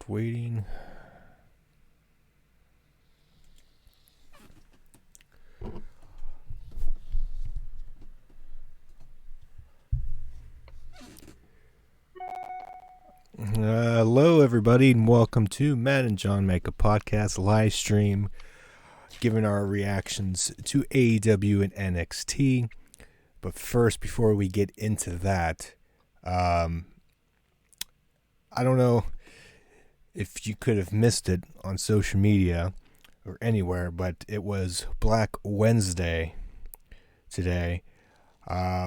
Just waiting. Hello, everybody, and welcome to Matt and John Make a Podcast live stream, giving our reactions to AEW and NXT. But first, before we get into that, I don't know if you could have missed it on social media or anywhere, but it was Black Wednesday today.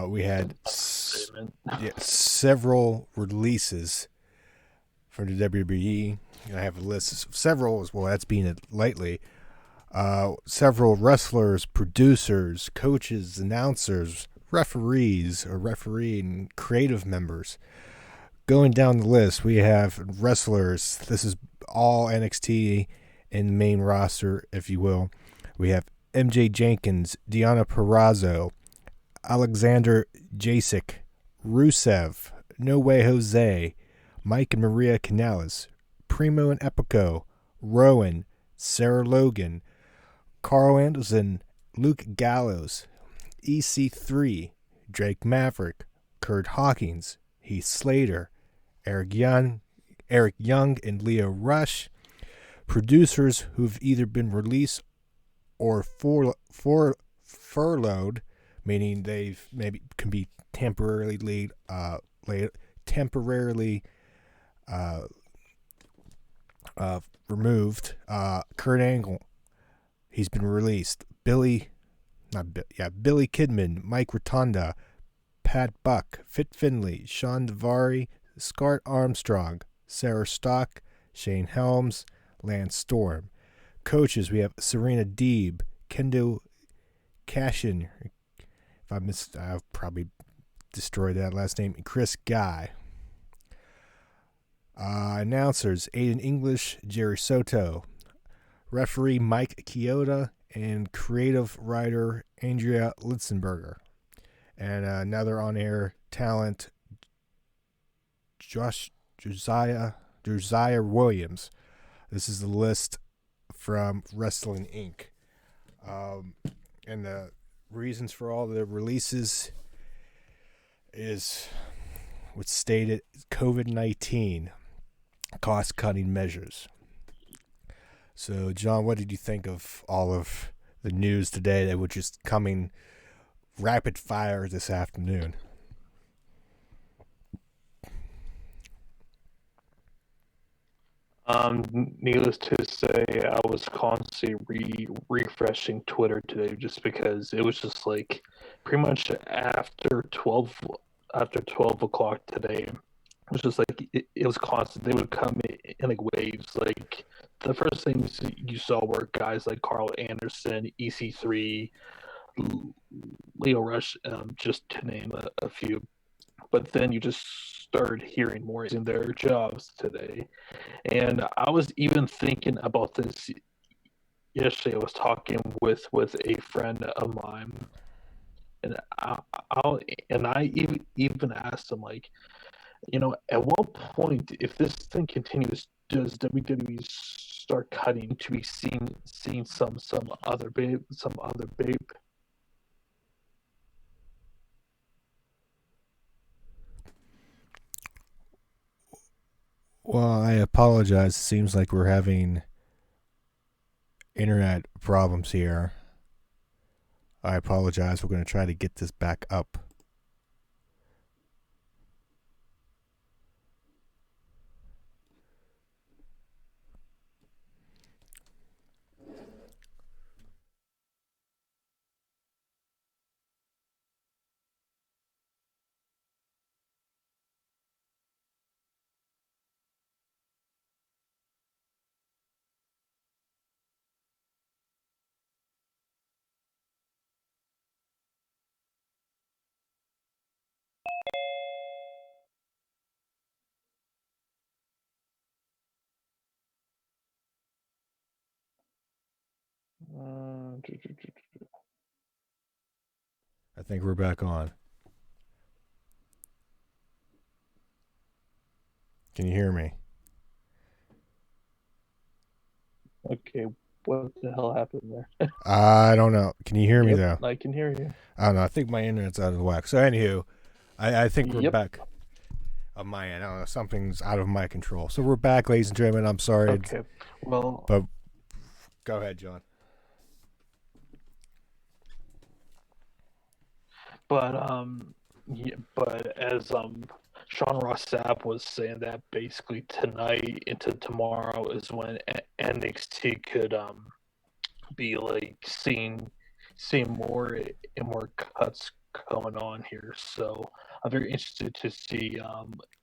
We had several releases for the WWE. I have a list of several as well. That's being it lightly. Several wrestlers, producers, coaches, announcers, referees, or referee and creative members. Going down the list, we have wrestlers. This is all NXT in the main roster, if you will. We have MJ Jenkins, Deonna Purrazzo, Alexander Jasek, Rusev, No Way Jose, Mike and Maria Kanellis, Primo and Epico, Rowan, Sarah Logan, Carl Anderson, Luke Gallows, EC3, Drake Maverick, Kurt Hawkins, Heath Slater, Eric Young, and Leo Rush. Producers who've either been released or furloughed, meaning they've maybe can be temporarily removed. Kurt Angle, he's been released. Billy Kidman, Mike Rotunda, Pat Buck, Fit Finley, Sean Devari, Scott Armstrong, Sarah Stock, Shane Helms, Lance Storm. Coaches, we have Serena Deeb, Kendo Cashin. If I missed, I'll probably destroy that last name. Chris Guy. Announcers, Aiden English, Jerry Soto. Referee, Mike Chioda, and creative writer, Andrea Litzenberger. And another on-air talent, Josiah Williams. This is the list from Wrestling Inc. And the reasons for all the releases is what's stated: COVID-19 cost-cutting measures. So, John, what did you think of all of the news today that was just coming rapid fire this afternoon? Needless to say, I was constantly refreshing Twitter today just because it was just like pretty much after 12 o'clock today. It was just like it was constant. They would come in like waves. Like the first things you saw were guys like Carl Anderson, EC3, Leo Rush, just to name a few. But then you just started hearing more in their jobs today. And I was even thinking about this yesterday. I was talking with a friend of mine, and I even asked him, like, at what point, if this thing continues, does WWE start cutting to be seeing some other babe? Well, I apologize. It seems like we're having internet problems here. I apologize. We're going to try to get this back up. I think we're back on. Can you hear me? Okay, what the hell happened there? I don't know. Can you hear me Yep, though? I can hear you. I don't know. I think my internet's out of whack. So anywho, I think we're Yep. back on my end. I don't know. Something's out of my control. So we're back, ladies and gentlemen. I'm sorry, Okay. Well, but go ahead, John. but as Sean Ross Sapp was saying that basically tonight into tomorrow is when NXT could be like seeing more and more cuts going on here. So I'm very interested to see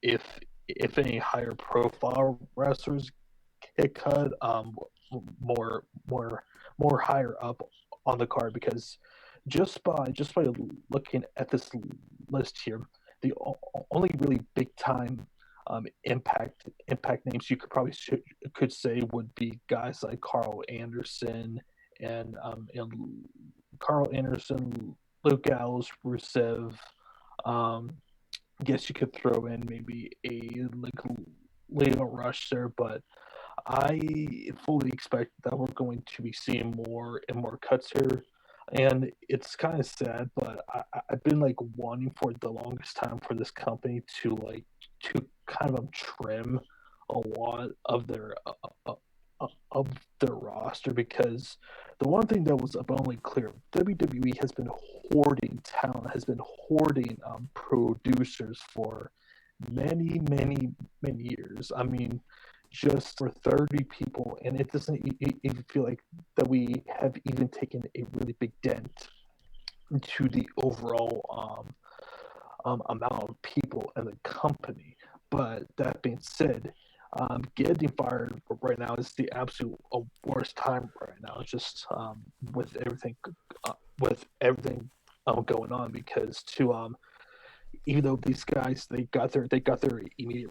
if any higher profile wrestlers get cut more more more higher up on the card, because just by looking at this list here, the only really big time impact names you could say would be guys like Carl Anderson and Carl Anderson, Luke Gallows, Rusev. Um, guess you could throw in maybe a like Leo Rush there, but I fully expect that we're going to be seeing more and more cuts here. And it's kind of sad, but I've been like wanting for the longest time for this company to kind of trim a lot of their roster, because the one thing that was abundantly clear, WWE has been hoarding talent, has been hoarding producers for many years. I mean, just for 30 people, and it doesn't even feel like that we have even taken a really big dent into the overall amount of people in the company. But that being said, getting fired right now is the absolute worst time right now. It's just with everything going on, because to even though these guys they got their immediate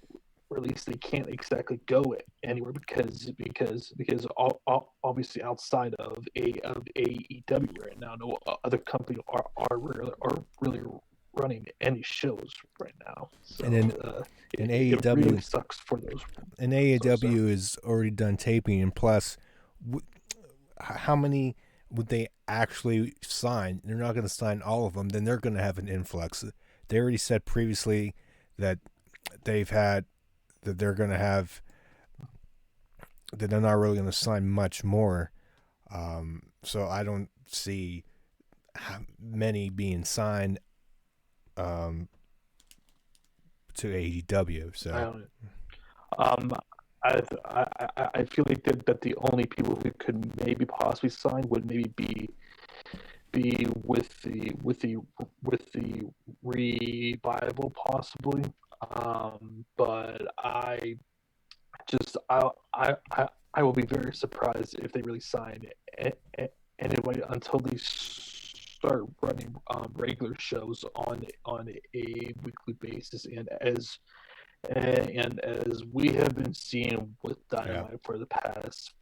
release, they can't exactly go anywhere, because obviously outside of AEW right now, no other company are really running any shows right now. So And then in it really AEW, sucks for those. and So AEW is already done taping, and plus, how many would they actually sign? They're not going to sign all of them. Then they're going to have an influx. They already said previously that they've had that they're going to have that they're not really going to sign much more. So I don't see many being signed um, to AEW. I So don't. Um, I feel like that the only people who could maybe possibly sign would maybe be with the revival possibly. But just I will be very surprised if they really sign anyway until they start running regular shows on a weekly basis, and as we have been seeing with yeah, Dynamite for the past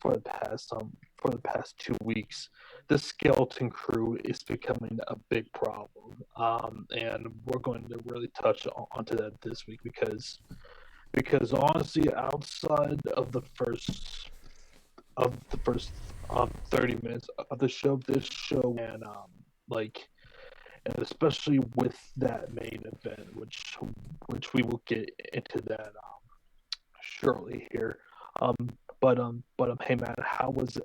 2 weeks, the skeleton crew is becoming a big problem. And we're going to really touch onto that this week, because honestly, outside of the first 30 minutes of the show, this show, and especially with that main event, which we will get into that shortly here. Um, but hey man, how was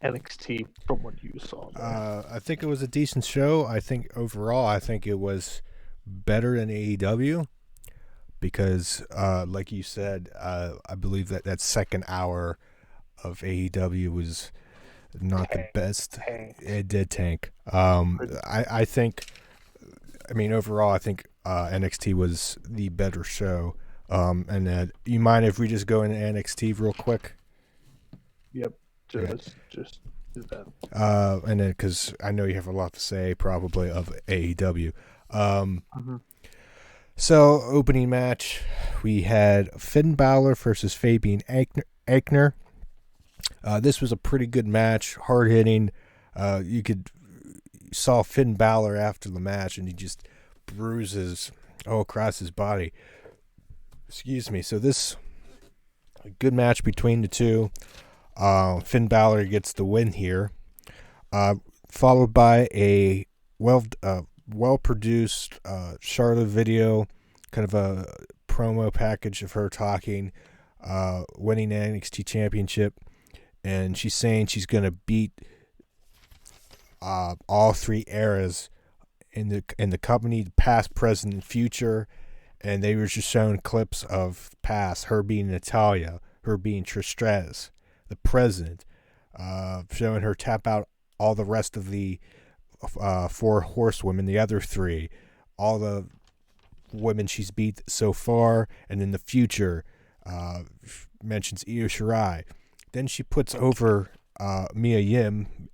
NXT from what you saw there? I think it was a decent show. I think overall, I think it was better than AEW because, like you said, I believe that second hour of AEW was not the best. Tank. It did tank. I think. I mean, overall, I think NXT was the better show. And you mind if we just go into NXT real quick? Yep. Okay. Just do that. And then because I know you have a lot to say, probably of AEW. Mm-hmm. So opening match, we had Finn Balor versus Fabian Aichner. This was a pretty good match, hard hitting. You saw Finn Balor after the match, and he just bruises all across his body. Excuse me. So this a good match between the two. Finn Balor gets the win here, followed by a well produced Charlotte video, kind of a promo package of her talking, winning the NXT Championship, and she's saying she's gonna beat all three eras in the company, past, present, and future. And they were just showing clips of past, her being Natalia, her being Trish Stratus, the present, showing her tap out all the rest of the four horsewomen, the other three, all the women she's beat so far, and in the future, mentions Io Shirai. Then she puts over Mia Yim,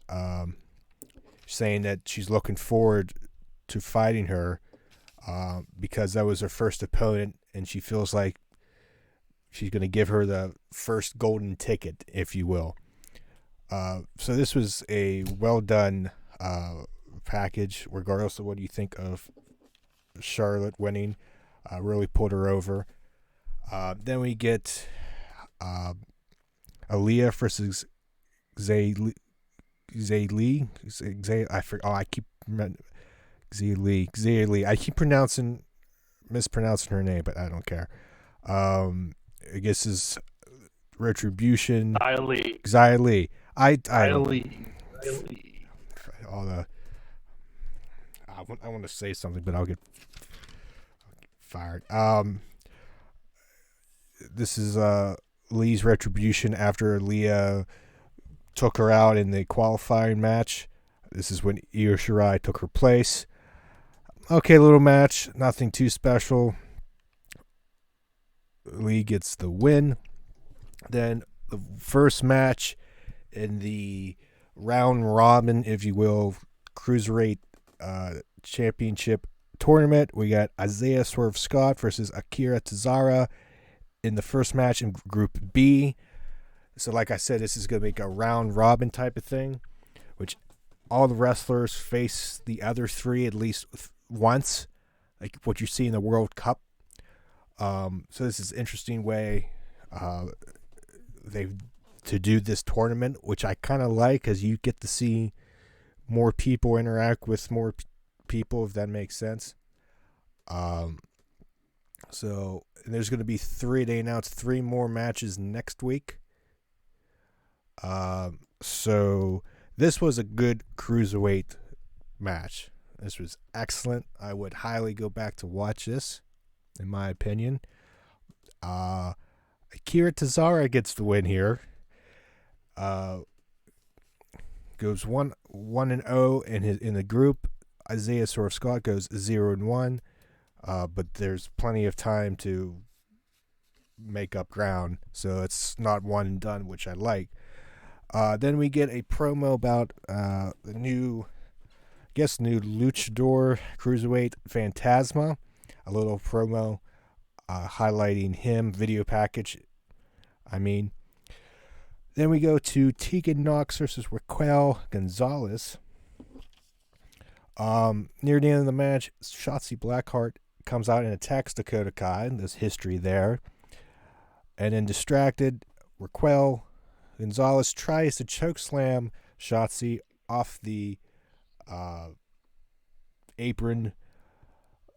saying that she's looking forward to fighting her because that was her first opponent, and she feels like she's going to give her the first golden ticket, if you will. So this was a well done package, regardless of what you think of Charlotte winning. Really put her over. Then we get Aaliyah versus Zay Lee. I keep mispronouncing her name, but I don't care. I guess is Retribution. Xia Li. I want to say something, but I'll get fired. This is Lee's Retribution after Leah took her out in the qualifying match. This is when Io Shirai took her place. Okay, little match, nothing too special. Lee gets the win. Then the first match in the round robin, if you will, cruiserweight championship tournament. We got Isaiah Swerve Scott versus Akira Tozawa in the first match in Group B. So like I said, this is going to make a round robin type of thing, which all the wrestlers face the other three at least once, like what you see in the World Cup. So this is an interesting way to do this tournament, which I kind of like, because you get to see more people interact with more people, if that makes sense. So there's going to be they announced 3 more matches next week. So this was a good cruiserweight match. This was excellent. I would highly go back to watch this, in my opinion. Akira Tozawa gets the win here. Goes 1-0 in the group. Isaiah Swerve Scott goes 0-1. But there's plenty of time to make up ground, so it's not one and done, which I like. Then we get a promo about the new Luchador Cruiserweight Phantasma. A little promo highlighting him, video package. Then we go to Tegan Nox versus Raquel Gonzalez. Near the end of the match, Shotzi Blackheart comes out and attacks Dakota Kai. There's history there. And then distracted, Raquel Gonzalez tries to chokeslam Shotzi off the apron,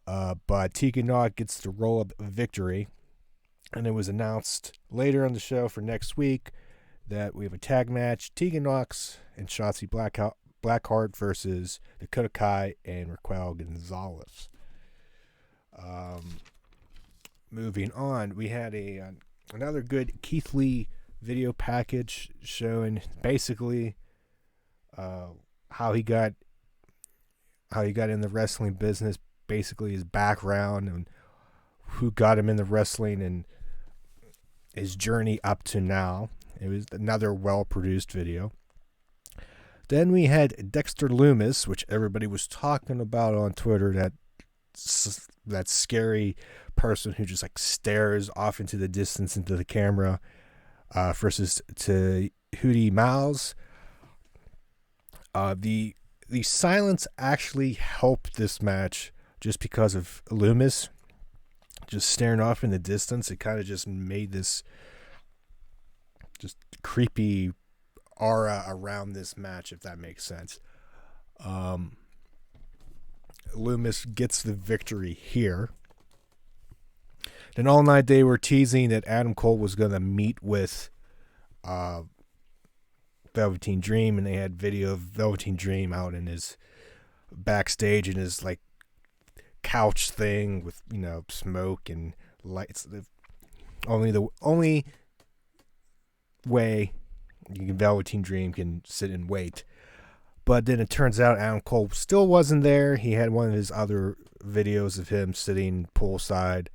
but Tegan Nox gets the roll-up victory. And it was announced later on the show for next week that we have a tag match, Tegan Nox and Shotzi Blackheart versus Dakota Kai and Raquel Gonzalez. Moving on, we had another good Keith Lee video package showing basically how he got in the wrestling business, basically his background and who got him in the wrestling and his journey up to now. It was another well-produced video. Then we had Dexter Lumis, which everybody was talking about on Twitter, that scary person who just like stares off into the distance into the camera, versus to Hootie Miles. The silence actually helped this match just because of Lumis just staring off in the distance. It kind of just made this just creepy aura around this match, if that makes sense. Loomis gets the victory here. Then all night they were teasing that Adam Cole was going to meet with Velveteen Dream, and they had video of Velveteen Dream out in his backstage in his like couch thing with smoke and lights. The only way Velveteen Dream can sit and wait. But then it turns out Adam Cole still wasn't there. He had one of his other videos of him sitting poolside.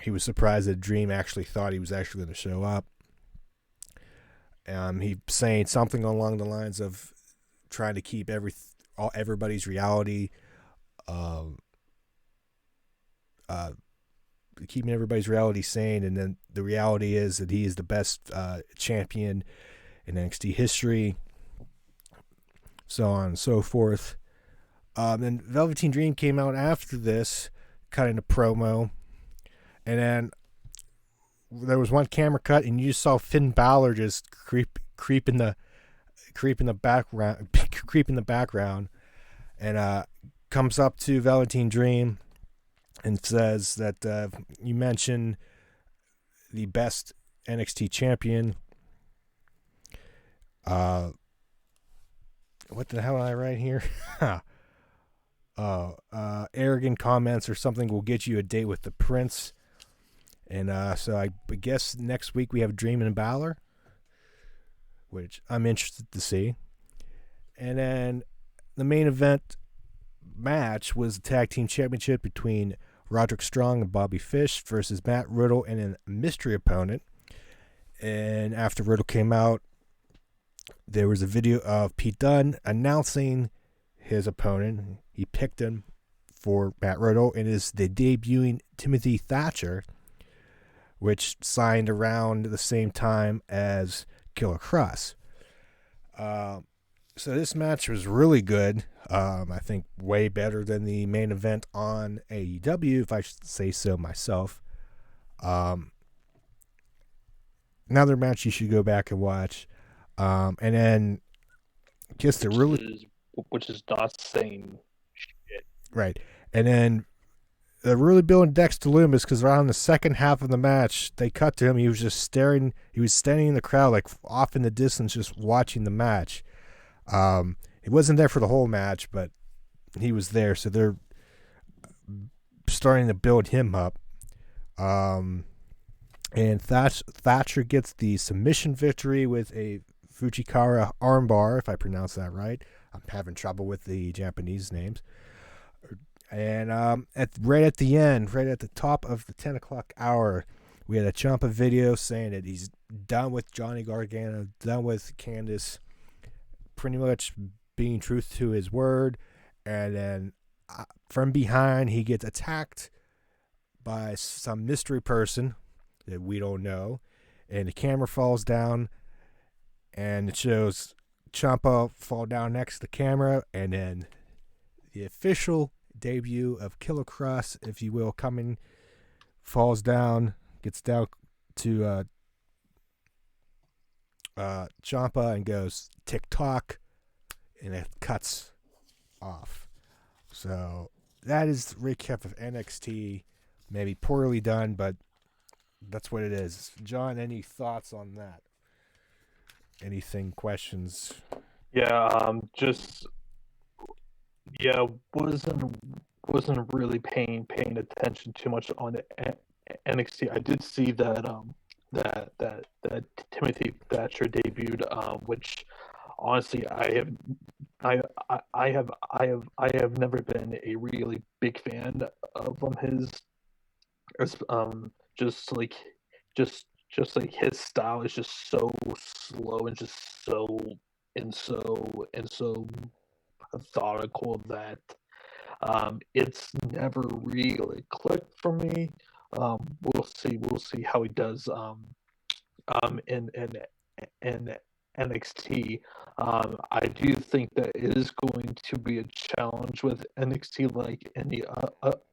He was surprised that Dream actually thought he was actually going to show up. He saying something along the lines of trying to keep everybody's reality, keeping everybody's reality sane, and then the reality is that he is the best champion in NXT history, so on and so forth. Then Velveteen Dream came out after this, cutting a promo, and then there was one camera cut, and you just saw Finn Balor just creep in the background, and comes up to Velveteen Dream and says that you mentioned the best NXT champion. What the hell did I write here? Arrogant comments or something will get you a date with the Prince. And so I guess next week we have Dream and Balor, which I'm interested to see. And then the main event match was the tag team championship between Roderick Strong and Bobby Fish versus Matt Riddle and a mystery opponent. And after Riddle came out, there was a video of Pete Dunne announcing his opponent. He picked him for Matt Riddle, and is the debuting Timothy Thatcher, which signed around the same time as Killer Kross. So this match was really good. I think way better than the main event on AEW, if I should say so myself. Another match you should go back and watch. And then just to which is not saying shit. Right. And then they're really building Dexter Loomis, because around the second half of the match, they cut to him. He was just staring. He was standing in the crowd, like off in the distance, just watching the match. He wasn't there for the whole match, but he was there. So they're starting to build him up. And Thatcher gets the submission victory with a Fujikara armbar, if I pronounce that right. I'm having trouble with the Japanese names. And right at the end, right at the top of the 10 o'clock hour, we had a Ciampa video saying that he's done with Johnny Gargano, done with Candice, pretty much being true to his word. And then from behind, he gets attacked by some mystery person that we don't know. And the camera falls down, and it shows Ciampa fall down next to the camera, and then the official debut of Killer Kross, if you will, falls down, gets down to Ciampa and goes tick-tock, and it cuts off. So that is the recap of NXT. Maybe poorly done, but that's what it is. John, any thoughts on that? Anything, questions? Wasn't really paying attention too much on the NXT. I did see that that Timothy Thatcher debuted, which honestly I have never been a really big fan of his. Just like his style is just so slow and just so methodical that it's never really clicked for me. We'll see how he does in NXT. I do think that it is going to be a challenge with NXT, like any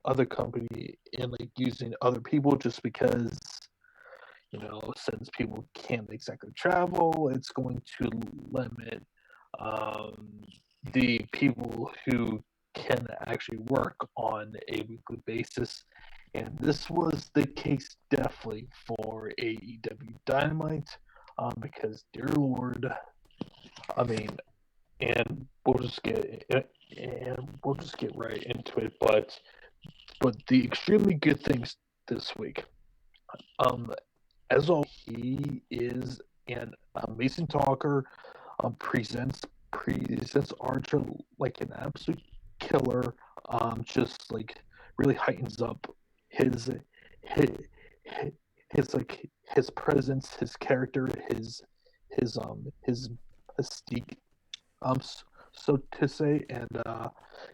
other company, in like using other people, just because since people can't exactly travel, it's going to limit um, the people who can actually work on a weekly basis. And this was the case definitely for AEW Dynamite, because dear Lord, I mean, and we'll just get right into it. But the extremely good things this week. Um, as always, he is an amazing talker. Presents Archer like an absolute killer. Just like really heightens up his his, his presence, his character, his mystique. So to say, and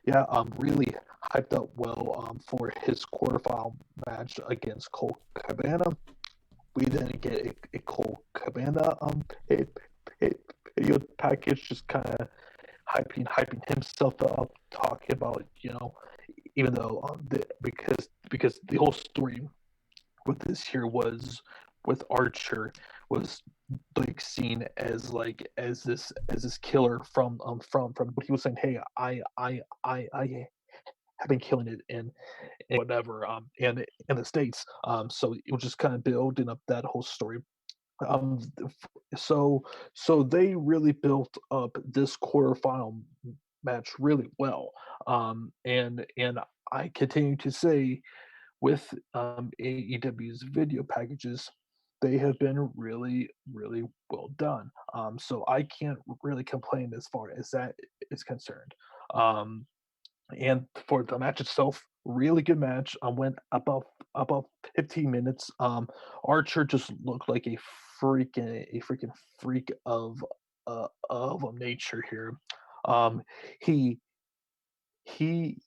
yeah, really hyped up well for his quarterfinal match against Cole Cabana. We then get a Cole Cabana a, a video package, just kind of hyping himself up, talking about even though because the whole story with this here was with Archer was like seen as this killer from what he was saying. Hey, I have been killing it in whatever in the states. So it was just kind of building up that whole story. Um, so they really built up this quarterfinal match really well. And I continue to say with AEW's video packages, they have been really, really well done. So I can't really complain as far as that is concerned. Um, and for the match itself, really good match. Went about 15 minutes. Archer just looked like a freaking freak of nature here. Um, he he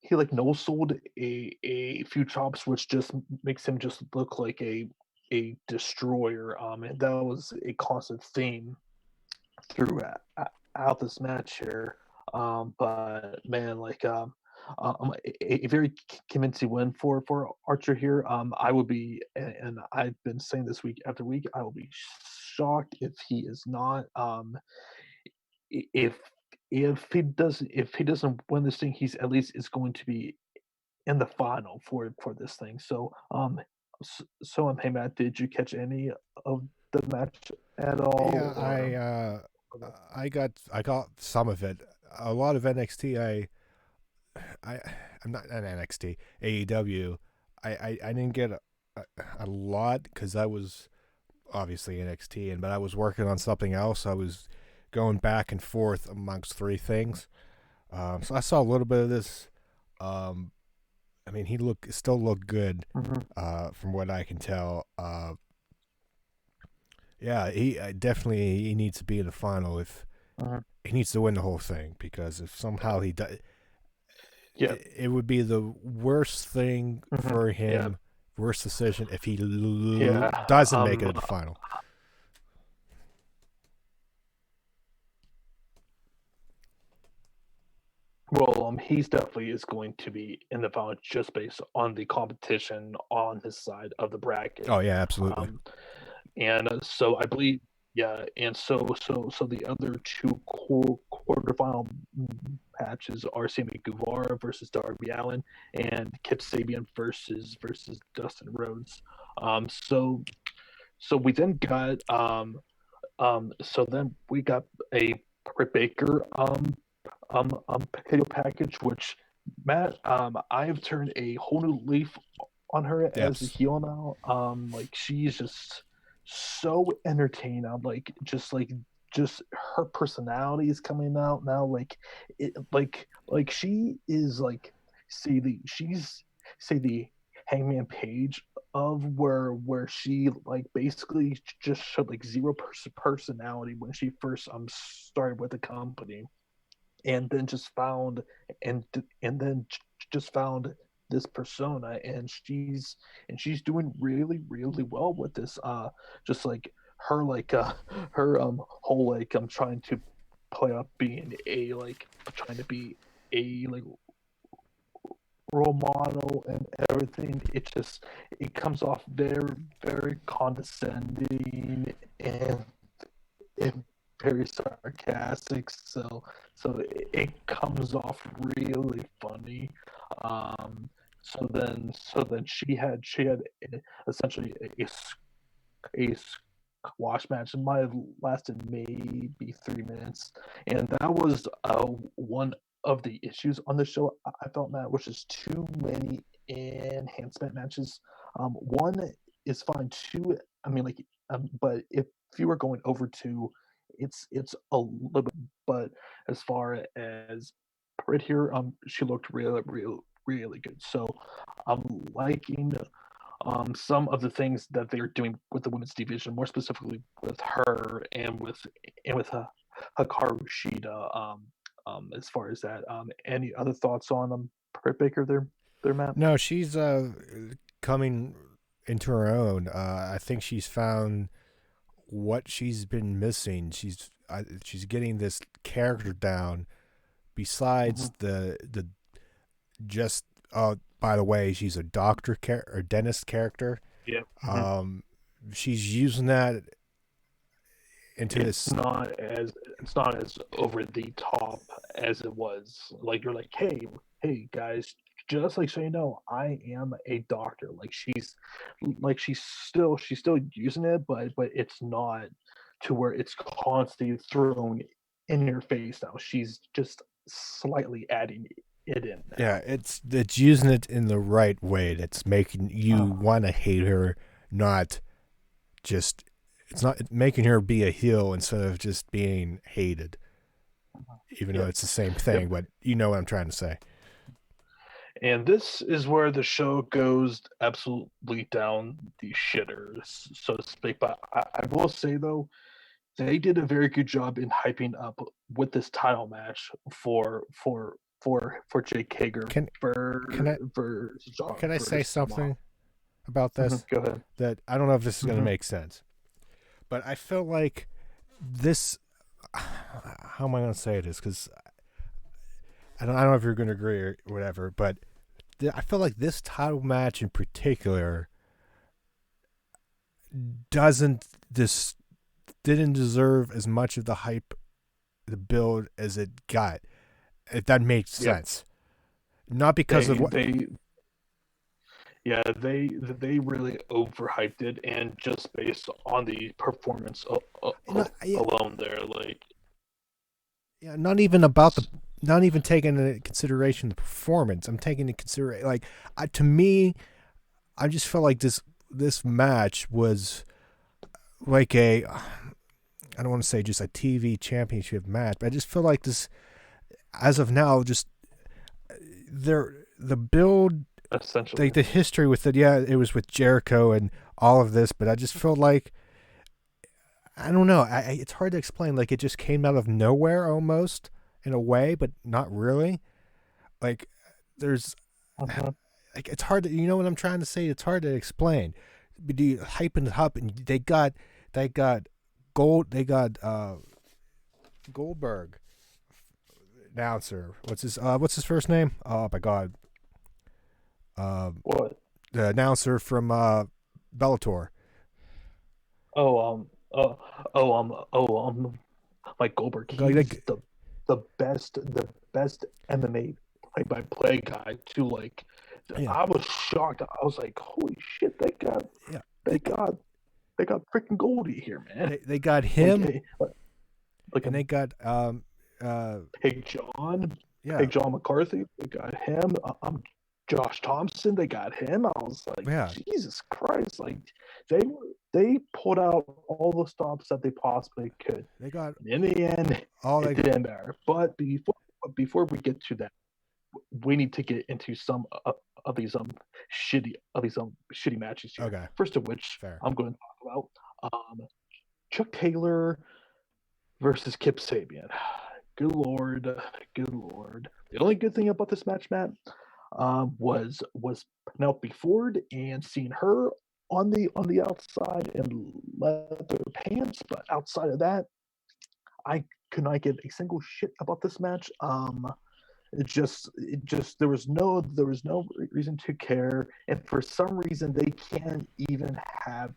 he like no sold a few chops, which just makes him just look like a destroyer. And that was a constant theme throughout out this match here. But man, a very convincing win for Archer here. I would be, and I've been saying this week after week, I will be shocked if he is not. If if he doesn't win this thing, he's at least is going to be in the final for this thing. So hey Matt, did you catch any of the match at all, Yeah, or? I got some of it. A lot of NXT. I I'm not an NXT AEW. I didn't get a lot because I was obviously NXT, but I was working on something else. I was going back and forth amongst three things. So I saw a little bit of this. Um, I mean, he still looked good, Mhm, from what I can tell. Yeah, he definitely he needs to be in the final. If mhm. he needs to win the whole thing, because if somehow he does, Yeah. it would be the worst thing Mhm. for Yeah. him, worst decision if he Yeah. doesn't make it to the final. Well, he's definitely is going to be in the final just based on the competition on his side of the bracket. Oh yeah, absolutely. Um, and so I believe, yeah, and so the other two quarterfinal matches are Sammy Guevara versus Darby Allin and Kip Sabian versus Dustin Rhodes. So we then got so then we got a Britt Baker video package, which Matt, I've turned a whole new leaf on her as a Yes. heel now. Like she's just so entertaining. I'm just her personality is coming out now. Like she is like she's say the Hangman Page of where she like basically just showed like zero personality when she first started with the company, and then just found and and then just found this persona, and she's doing really really well with this, just like her her whole like I'm trying to play up being a like trying to be a like role model and everything. It comes off very, very condescending and very sarcastic. So it comes off really funny. Um, so then she had essentially a squash match. It might have lasted maybe 3 minutes, and that was one of the issues on the show. I felt, Matt, which is too many enhancement matches. One is fine. Two, I mean, like, but if you were going over two, it's a little bit. But as far as right here, she looked really, really, really good. So I'm liking some of the things that they're doing with the women's division, more specifically with her and with Hikaru Shida. As far as that, any other thoughts on Britt Baker there, Matt? No, she's coming into her own. I think she's found what she's been missing. She's getting this character down. Besides Mm-hmm. the just by the way, she's a or dentist character. Yeah. Mm-hmm. Um, she's using that into it's this. not as it's not as over the top as it was. Like, you're like, hey guys, just like, so you know, I am a doctor. She's still using it, but it's not to where it's constantly thrown in your face now. She's just slightly adding it in Yeah, now. it's using it in the right way. That's making you uh, want to hate her, not just. It's not making her be a heel instead of just being hated. Even though yep. it's the same thing, Yep. but you know what I'm trying to say. And this is where the show goes absolutely down the shitters, so to speak. But I will say, though, they did a very good job in hyping up with this title match for Jake Hager Can can I can I say versus John. something about this Go ahead. that I don't know if this is going to Mm-hmm. make sense, but I feel like this. How am I going to say this? Because I don't know if you're going to agree or whatever, but I feel like this title match in particular doesn't this didn't deserve as much of the hype, the build as it got. If that makes Yep. sense, not because of They what. they yeah, they really overhyped it, and just based on the performance Not, yeah, alone, there, like, yeah, not even about the, not even taking into consideration the performance. I'm taking into consideration, like, to me, I just felt like this match was like a, I don't want to say just a TV championship match, but I just feel like this, as of now, just the build, like essentially. the history with it. Yeah, it was with Jericho and all of this, but I just felt like, I don't know. It's hard to explain. Like, it just came out of nowhere almost in a way, but not really. Like, there's, Uh-huh. like, it's hard to, you know what I'm trying to say. It's hard to explain. But you hyping it up, and they got Goldberg announcer. What's his first name? Oh my God. What? The announcer from Bellator. Oh, Mike Goldberg. He's Like, the best MMA play-by-play guy. To like, yeah, I was shocked. I was like, holy shit, they got yeah. they They got they got freaking Goldie here, man. they got Like, him, like and a they got uh yeah, Big John McCarthy. They got him. Josh Thompson. They got him. I was like, yeah. Jesus Christ! Like, they they pulled out all the stops that they possibly could. They got And in the end, all it they. didn't matter. But before we get to that, we need to get into some of these shitty matches here. Okay, First of which fair. I'm going to talk about Chuck Taylor versus Kip Sabian. Good lord, good lord. The only good thing about this match, Matt, was Penelope Ford and seeing her on the outside in leather pants. But outside of that, I could not get a single shit about this match. There was no reason to care, and for some reason they can't even have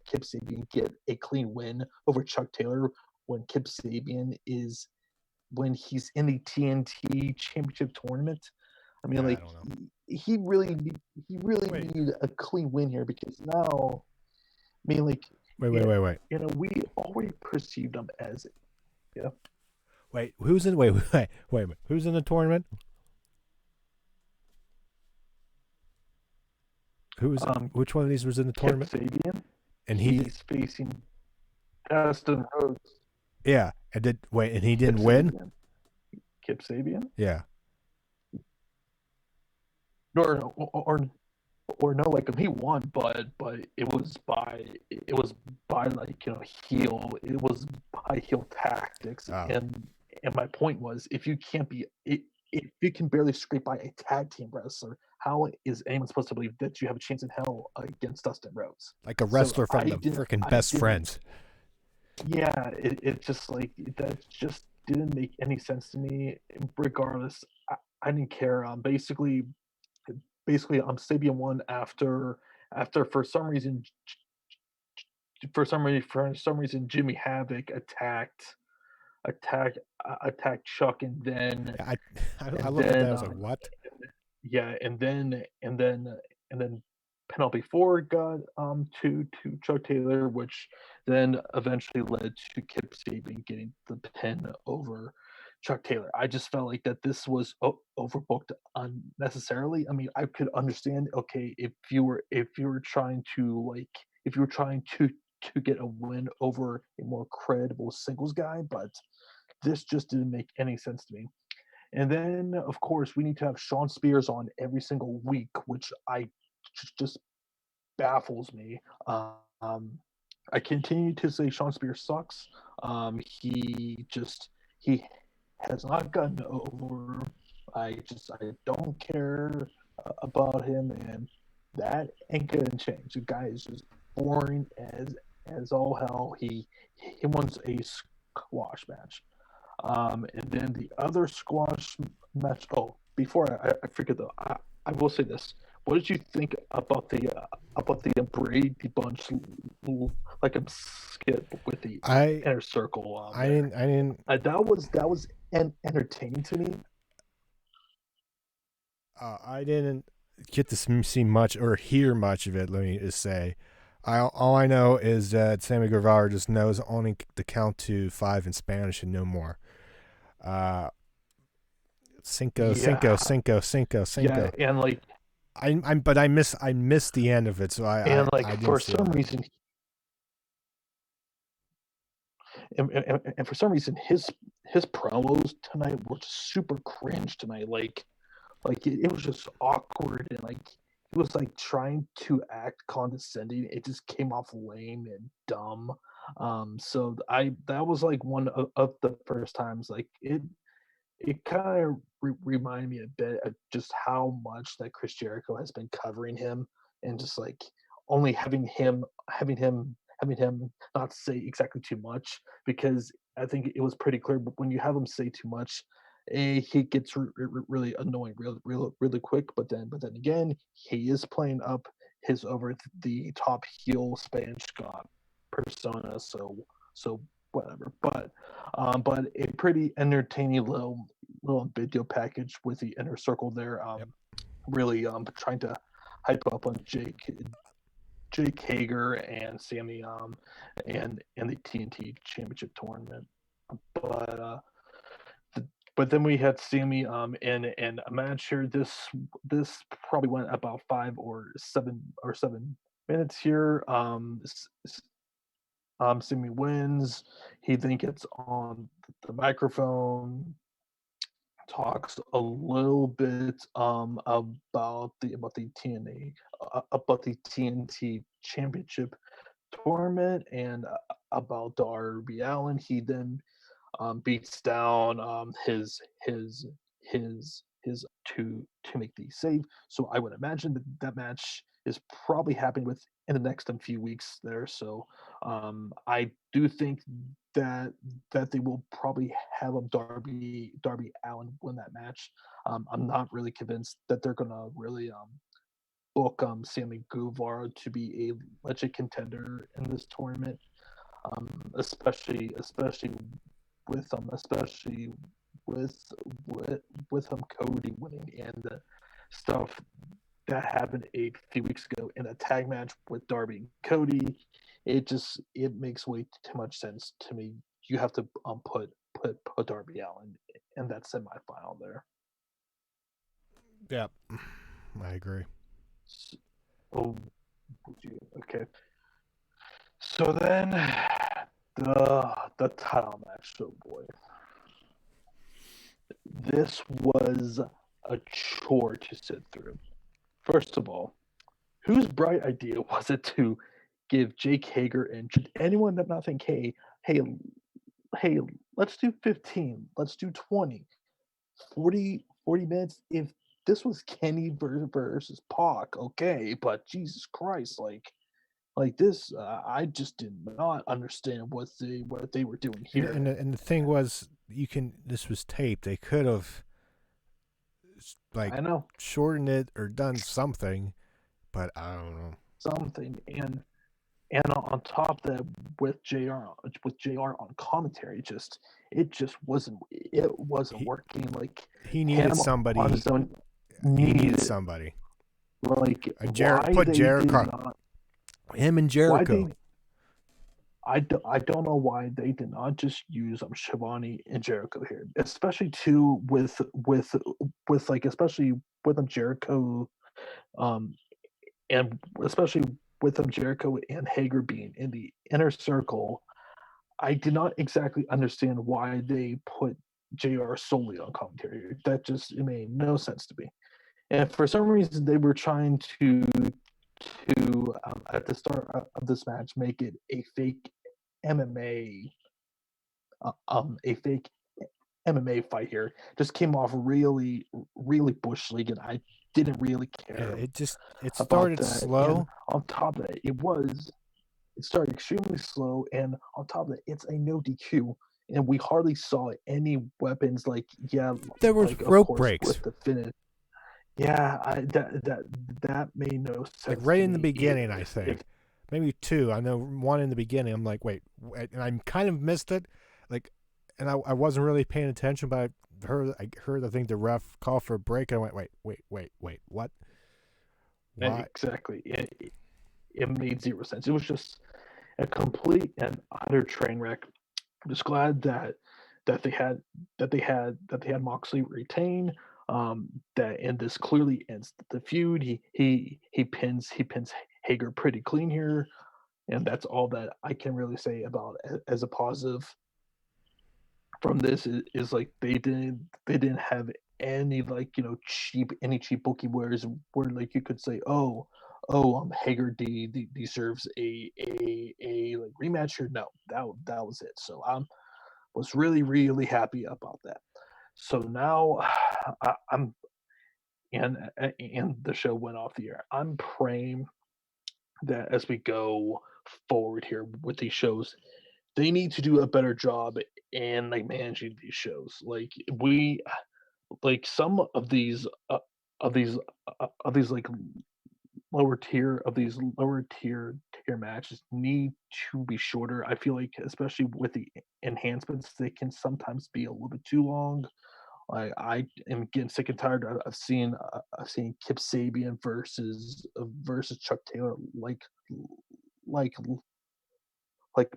Kip Sabian get a clean win over Chuck Taylor when Kip Sabian is when he's in the TNT Championship tournament. I mean, I like don't know. he really Wait, needed a clean win here because now, I mean, like wait. we already perceived him as yeah. Wait, who's in? Wait. Who's in the tournament? Who's Um, which one of these was in the Kip tournament? Sabian, And he did, he's facing Dustin Rhodes. yeah, and did wait, and he Kip didn't win. Sabian, Kip Sabian, Yeah. or no, like he won, but it was by like it was by heel tactics, Oh, and my point was if you can barely scrape by a tag team wrestler, how is anyone supposed to believe that you have a chance in hell against Dustin Rhodes? like a So wrestler from the freaking I Best didn't, Friends. yeah, it just like that just didn't make any sense to me. Regardless, I didn't care. Sabian won after for some reason Jimmy Havoc attacked attacked Chuck, I I and looked at that. I then was like, what? yeah, and then Penelope Ford got to Chuck Taylor, which then eventually led to Kip Sabian getting the pin over Chuck Taylor. I just felt like that this was overbooked unnecessarily. I mean, I could understand, okay, if you were trying to if you were trying to get a win over a more credible singles guy, but this just didn't make any sense to me. And then, of course, we need to have Sean Spears on every single week, which just baffles me. I continue to say Sean Spears sucks. He has not gotten over. I don't care about him, and that ain't gonna change. The guy is just boring as all hell. He wants a squash match. And then the other squash match. Oh, before I forget though, I will say this. What did you think about the Brady Bunch like a skit with the I inner circle I there? didn't I didn't That was entertaining to me. I didn't get to see much or hear much of it. Let me just say, all I know is that Sammy Guevara just knows only the count to five in Spanish and no more. Uh, Yeah, yeah, cinco. and like But I missed the end of it, so I didn't for see all some that. reason, and for some reason, his promos tonight were super cringe tonight. It was just awkward and like he was like trying to act condescending. It just came off lame and dumb. So I that was like one of the first times like it kind of reminded me a bit of just how much that Chris Jericho has been covering him and just like only having him not say exactly too much because I think it was pretty clear. But when you have him say too much, he gets really annoying really quick. But then again, he is playing up his over the top heel Spanish god persona. So whatever. But a pretty entertaining little video package with the inner circle there. Yep. Really trying to hype up on Jake Hager and Sammy and the TNT Championship tournament. But uh, but then we had Sammy in a match here. This probably went about 5 or 7 minutes here. Sammy wins. He then gets on the microphone, talks a little bit about the TNT Championship tournament and about Darby Allen. He then beats down his to make the save. So I would imagine that match is probably happening with in the next few weeks there. So I do think that they will probably have a Darby Allen win that match. I'm not really convinced that they're gonna really book Sammy Guevara to be a legit contender in this tournament, especially especially with Cody winning and the stuff that happened a few weeks ago in a tag match with Darby and Cody. It makes way too much sense to me. You have to put Darby Allin in that semifinal there. Yep, I agree. Oh, okay. So then the title match. Oh boy, this was a chore to sit through. First of all, whose bright idea was it to give Jake Hager and should anyone not think, hey, let's do 15, let's do 20, 40 minutes. If this was Kenny versus Pac, okay, but Jesus Christ, like this, I just did not understand what they were doing And here. and the thing was, this was taped. They could have like I know shortened it or done something, but I don't know. something, and on top of that, with Jr. on commentary, it just wasn't He working. Like he needed him on somebody. his own He needs needed somebody. like why Put they did Jericho. not Him and why Jericho. they I don't know why they did not just use Shivani and Jericho here, especially too with like especially with Jericho um and especially with Jericho and Hager being in the inner circle. I did not exactly understand why they put JR solely on commentary. That just it made no sense to me. And for some reason, they were trying to at the start of this match make it a fake MMA a fake MMA fight here. Just came off really bush league, and I didn't really Yeah, care it about started that. And slow. on top of that, it started extremely slow, and on top of that, it's a no DQ, and we hardly saw any weapons. Like There was like of rope course breaks, with the finish. Yeah, that made no like sense right to in the me. beginning. I If think maybe two. I know one in the beginning. I'm like, wait, and I kind of missed it. Like, and I wasn't really paying attention, but I heard I think the ref call for a break. And I went, wait, what? Why? exactly, it made zero sense. It was just a complete and utter train wreck. I'm just glad that they had that they had Moxley retain. That and this clearly ends the feud. He pins Hager pretty clean here, and that's all that I can really say about as a positive from this is like they didn't have any like cheap bookie where like you could say Hager deserves a like rematch here. No, that was it. So was really happy about that. So now I'm and the show went off the air. I'm praying that as we go forward here with these shows, they need to do a better job in like managing these shows. Like some of these of these like lower tier matches need to be shorter. I feel like especially with the enhancements, they can sometimes be a little bit too long. I am getting sick and tired of seeing Kip Sabian versus Chuck Taylor like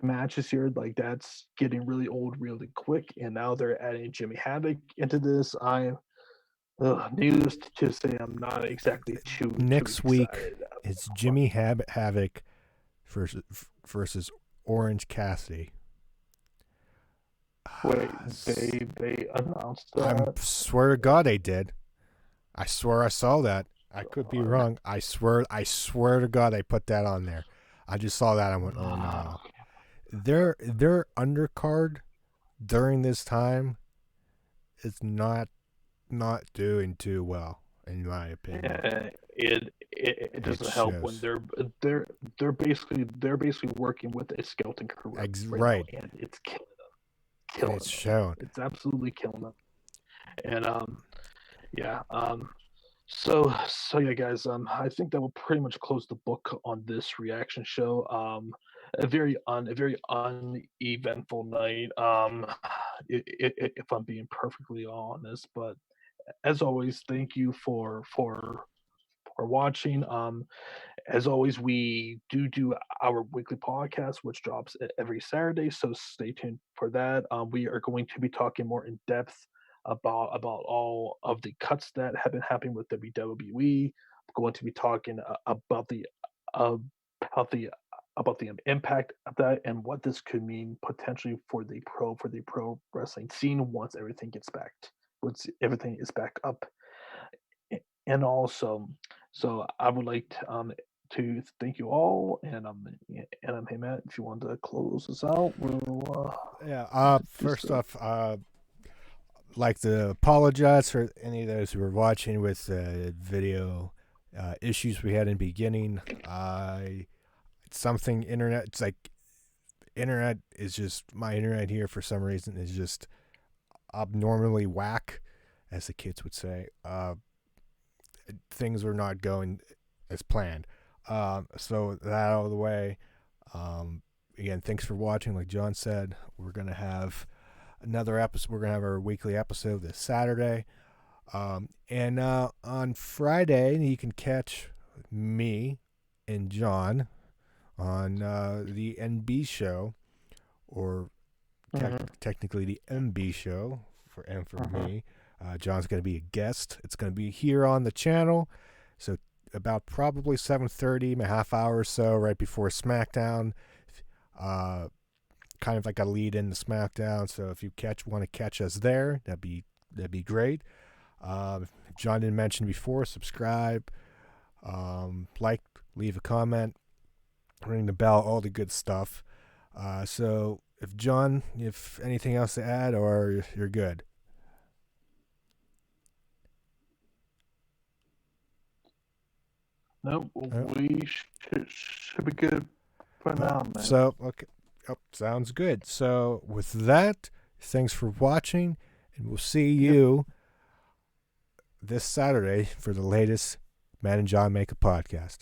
matches here. Like that's getting really old really quick. And now they're adding Jimmy Havoc into this. Needless to say, I'm not exactly too Next week excited it's about Jimmy Havoc versus Orange Cassidy. wait, they announced I'm that. swear to God they did. I swear I saw that. I could be God. wrong. I swear to God they put that on there. I just saw that. I went, oh no. Their undercard during this time is not doing too well, in my opinion. it It doesn't help when shows. they're basically working with a skeleton crew right now, Right. and it's And killing it's them. shown. It's absolutely killing them. And yeah. So yeah, guys. I think that will pretty much close the book on this reaction show. A very uneventful night. If I'm being perfectly honest, but as always, thank you for watching. As always, we do our weekly podcast, which drops every Saturday. So stay tuned for that. We are going to be talking more in depth about all of the cuts that have been happening with WWE. I'm going to be talking uh, about the about the impact of that and what this could mean potentially for the pro wrestling scene once everything is back up. And also, so I would like to thank you all, hey Matt, if you want to close us out, we'll Yeah. do First so. off, like to apologize for any of those who were watching with video issues we had in the beginning. Something internet. It's like internet is just my internet here for some reason is just abnormally whack, as the kids would say. Things were not going as planned. So that out of the way. Again, thanks for watching. Like John said, we're gonna have another episode. We're gonna have our weekly episode this Saturday. And on Friday, you can catch me and John on the NB show, or Mm-hmm. technically the MB show for Mm-hmm. me. John's going to be a guest. It's going to be here on the channel. So about probably 7:30, a half hour or so right before SmackDown. Uh, Kind of like a lead in the SmackDown. So if you want to catch us there, that'd be great. John didn't mention before, subscribe, like, leave a comment, ring the bell, all the good stuff. So if John, if anything else to add, or you're good. No, Oh, we should be good for now, man. so okay, oh, sounds good. So with that, thanks for watching, and we'll see Yep. you this Saturday for the latest Matt and John Make a Podcast.